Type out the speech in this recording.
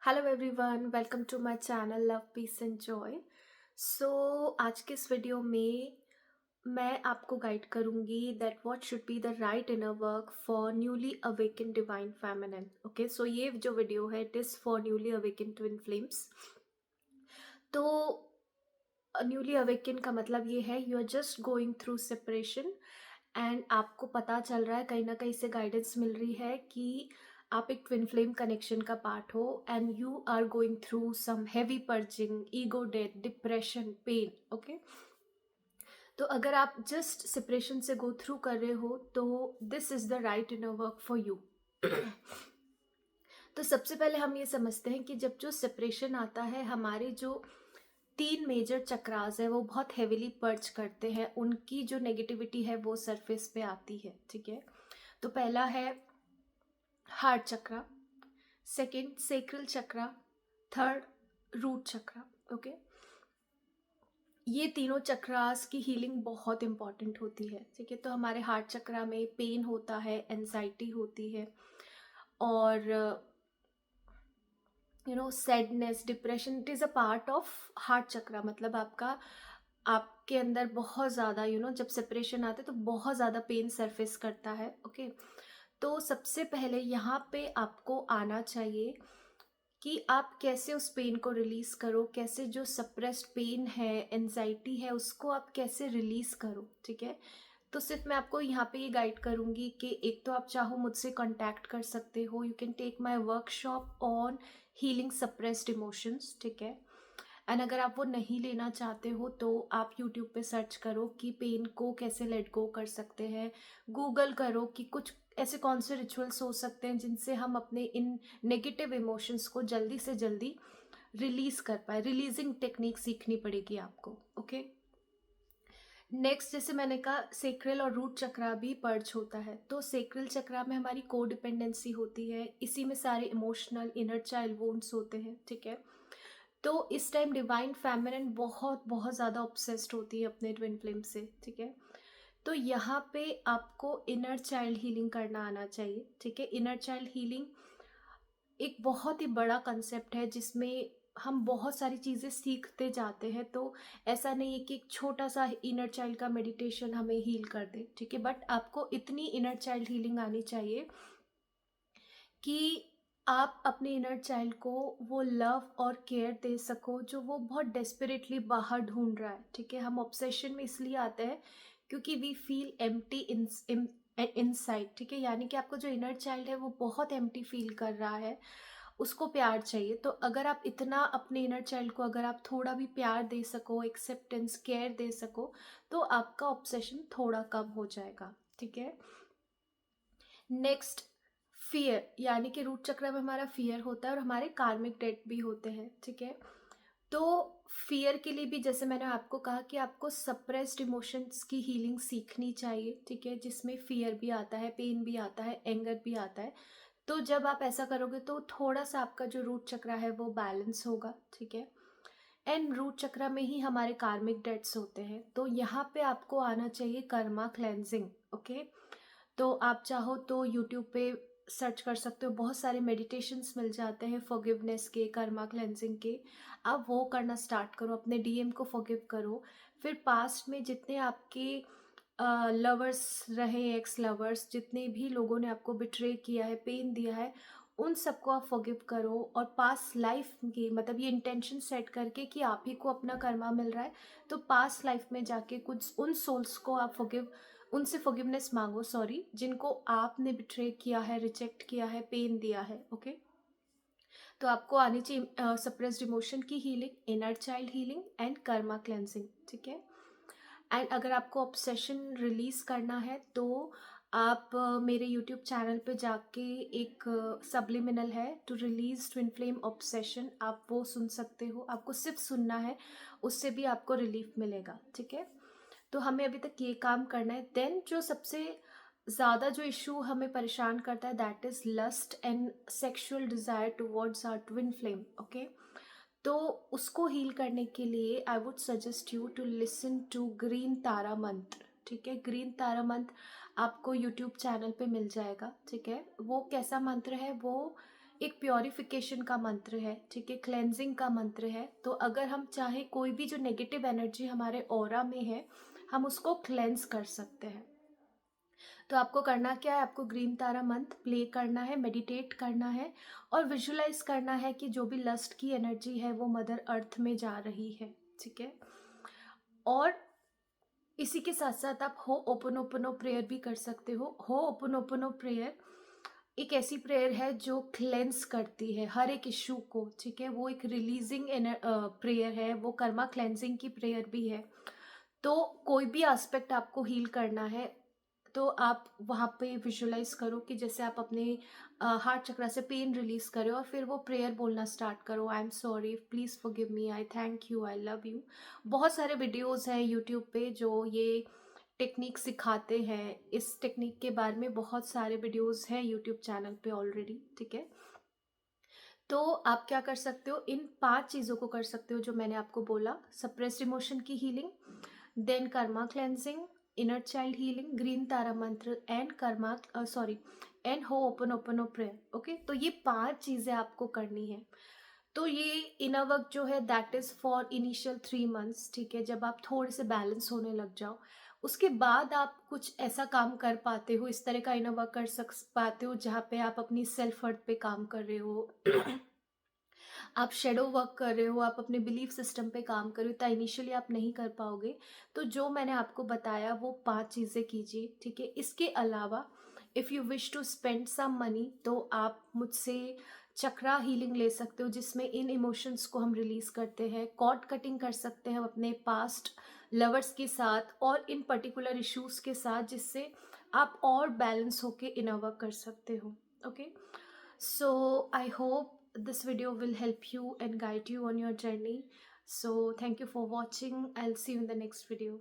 Hello everyone, welcome to my channel love peace and joy. So आज के इस video में मैं आपको गाइड करूंगी that what should be the right inner work for newly awaken divine feminine. Okay, so ये जो video है it is for newly awaken twin flames. तो न्यूली अवेकन का मतलब ये है you are just going through separation and आपको पता चल रहा है, कहीं ना कहीं से गाइडेंस मिल रही है कि आप एक ट्विन फ्लेम कनेक्शन का पार्ट हो and you are going through some heavy purging, ego death, depression, pain. Okay, तो अगर आप जस्ट सेपरेशन से गो थ्रू कर रहे हो तो this is the right inner work for you. तो सबसे पहले हम ये समझते हैं कि जब जो सेपरेशन आता है, हमारे जो तीन मेजर चक्रास है वो बहुत हेविली पर्च करते हैं, उनकी जो नेगेटिविटी है वो सरफेस पे आती है। ठीक है, तो पहला है हार्ट चक्रा, सेकंड सेक्रल चक्रा, थर्ड रूट चक्रा। ओके, ये तीनों चक्रास की हीलिंग बहुत इंपॉर्टेंट होती है। ठीक है, तो हमारे हार्ट चक्रा में पेन होता है, एंजाइटी होती है और sadness, depression, it is a part of heart chakra. मतलब आपके अंदर बहुत ज़्यादा जब सेपरेशन आते तो बहुत ज़्यादा पेन सरफेस करता है। ओके, तो सबसे पहले यहाँ पे आपको आना चाहिए कि आप कैसे उस पेन को रिलीज करो, कैसे जो सप्रेस्ड पेन है, एंजाइटी है, उसको आप कैसे रिलीज करो। ठीक है, तो सिर्फ मैं आपको यहाँ पे ये गाइड करूँगी कि एक तो आप चाहो मुझसे कांटेक्ट कर सकते हो, you can take my workshop on healing suppressed emotions. ठीक है, एंड अगर आप वो नहीं लेना चाहते हो तो आप यूट्यूब पे सर्च करो कि पेन को कैसे लेट गो कर सकते हैं, गूगल करो कि कुछ ऐसे कौन से रिचुअल्स हो सकते हैं जिनसे हम अपने इन नेगेटिव इमोशंस को जल्दी से जल्दी रिलीज कर पाए। रिलीजिंग टेक्निक सीखनी पड़ेगी आपको। ओके, नेक्स्ट जैसे मैंने कहा सेक्रल और रूट चक्रा भी पर्च होता है। तो सेक्रल चक्रा में हमारी को डिपेंडेंसी होती है, इसी में सारे इमोशनल इनर चाइल्ड वोन्स होते हैं। ठीक है, तो इस टाइम डिवाइन फेमिनिन बहुत बहुत ज़्यादा ऑब्सेस्ड होती है अपने ट्विन फ्लेम से। ठीक है, तो यहाँ पे आपको इनर चाइल्ड हीलिंग करना आना चाहिए। ठीक है, इनर चाइल्ड हीलिंग एक बहुत ही बड़ा कंसेप्ट है जिसमें हम बहुत सारी चीज़ें सीखते जाते हैं। तो ऐसा नहीं है कि एक छोटा सा इनर चाइल्ड का मेडिटेशन हमें हील कर दे। ठीक है, बट आपको इतनी इनर चाइल्ड हीलिंग आनी चाहिए कि आप अपने इनर चाइल्ड को वो लव और केयर दे सको जो वो बहुत डेस्परेटली बाहर ढूंढ रहा है। ठीक है, हम ऑब्सेशन में इसलिए आते हैं क्योंकि वी फील एम्प्टी इनसाइड। ठीक है, यानी कि आपको जो इनर चाइल्ड है वो बहुत एम्प्टी फील कर रहा है, उसको प्यार चाहिए। तो अगर आप इतना अपने इनर चाइल्ड को अगर आप थोड़ा भी प्यार दे सको, एक्सेप्टेंस, केयर दे सको, तो आपका ऑब्सेशन थोड़ा कम हो जाएगा। ठीक है, नेक्स्ट फियर, यानी कि रूट चक्र में हमारा फियर होता है और हमारे कार्मिक डेट भी होते हैं। ठीक है, तो फियर के लिए भी जैसे मैंने आपको कहा कि आपको सप्रेस्ड इमोशंस की हीलिंग सीखनी चाहिए। ठीक है, जिसमें फियर भी आता है, पेन भी आता है, एंगर भी आता है। तो जब आप ऐसा करोगे तो थोड़ा सा आपका जो रूट चक्र है वो बैलेंस होगा। ठीक है, एंड रूट चक्र में ही हमारे कार्मिक डेट्स होते हैं। तो यहाँ पे आपको आना चाहिए कर्मा क्लेंजिंग। ओके, तो आप चाहो तो यूट्यूब पे सर्च कर सकते हो, बहुत सारे मेडिटेशंस मिल जाते हैं फॉरगिवनेस के, कर्मा क्लेंजिंग के। आप वो करना स्टार्ट करो, अपने डीएम को फॉरगिव करो। फिर पास्ट में जितने आपके लवर्स रहे, एक्स लवर्स, जितने भी लोगों ने आपको बिट्रे किया है, पेन दिया है, उन सबको आप फॉरगिव करो। और पास्ट लाइफ की मतलब ये इंटेंशन सेट करके कि आप ही को अपना कर्मा मिल रहा है, तो पास्ट लाइफ में जाके कुछ उन सोल्स को आप उनसे फॉरगिवनेस मांगो, सॉरी, जिनको आपने बिट्रे किया है, रिजेक्ट किया है, पेन दिया है। ओके, तो आपको आनी चाहिए सप्रेस्ड इमोशन की healing, inner child healing and Karma cleansing. ठीक है, एंड अगर आपको ऑब्सेशन रिलीज करना है तो आप मेरे यूट्यूब चैनल पे जाके एक सब्लिमिनल है to release twin flame obsession, आप वो सुन सकते हो। आपको सिर्फ सुनना है, उससे भी आपको रिलीफ मिलेगा। ठीक है, तो हमें अभी तक ये काम करना है। देन जो सबसे ज़्यादा जो इशू हमें परेशान करता है that is lust and sexual desire towards our twin flame. Okay, तो उसको हील करने के लिए I would suggest you to listen to green Tara mantra. ठीक है, ग्रीन तारा मंत्र आपको यूट्यूब चैनल पे मिल जाएगा। ठीक है, वो कैसा मंत्र है, वो एक प्योरिफिकेशन का मंत्र है, ठीक है, क्लेंजिंग का मंत्र है। तो अगर हम चाहे कोई भी जो नेगेटिव एनर्जी हमारे ऑरा में है, हम उसको क्लेंज कर सकते हैं। तो आपको करना क्या है, आपको ग्रीन तारा मंत्र प्ले करना है, मेडिटेट करना है और विजुलाइज करना है कि जो भी लस्ट की एनर्जी है वो मदर अर्थ में जा रही है, ठीक है। और इसी के साथ साथ आप हो ओपनो प्रेयर भी कर सकते हो। हो ओपनो प्रेयर एक ऐसी प्रेयर है जो क्लेंस करती है हर एक इशू को, ठीक है। वो एक रिलीजिंग प्रेयर है, वो कर्मा क्लेंजिंग की प्रेयर भी है। तो कोई भी एस्पेक्ट आपको हील करना है तो आप वहाँ पे विजुलाइज करो कि जैसे आप अपने हार्ट चक्रा से पेन रिलीज करो और फिर वो प्रेयर बोलना स्टार्ट करो, I am sorry, please forgive me, I thank you, I love you. बहुत सारे वीडियोस हैं यूट्यूब पे जो ये टेक्निक सिखाते हैं। इस टेक्निक के बारे में बहुत सारे वीडियोस हैं यूट्यूब चैनल पे ऑलरेडी, ठीक है। तो आप क्या कर सकते हो, इन 5 चीज़ों को कर सकते हो जो मैंने आपको बोला। सप्रेस्ड इमोशन की healing, then karma cleansing, inner child healing, green Tara mantra and Karma and हो ओपनो प्रेयर। ओके, तो ये 5 चीज़ें आपको करनी है। तो ये इनर वर्क जो है that is for initial 3 months, ठीक है। जब आप थोड़े से बैलेंस होने लग जाओ, उसके बाद आप कुछ ऐसा काम कर पाते हो, इस तरह का इनर वर्क कर सक पाते हो जहाँ पे आप अपनी सेल्फ वर्थ पे काम कर रहे हो आप शेडो वर्क कर रहे हो, आप अपने बिलीफ सिस्टम पे काम कर रहे हो, तो इनिशियली आप नहीं कर पाओगे। तो जो मैंने आपको बताया वो 5 चीज़ें कीजिए, ठीक है। इसके अलावा if you wish to spend some money तो आप मुझसे चक्रा हीलिंग ले सकते हो, जिसमें इन इमोशंस को हम रिलीज करते हैं। कॉर्ड कटिंग कर सकते हैं हम अपने पास्ट लवर्स के साथ और इन पर्टिकुलर इश्यूज के साथ, जिससे आप और बैलेंस होके इनर वर्क कर सकते हो। Okay, so I hope this video will help you and guide you on your journey. So thank you for watching. I'll see you in the next video.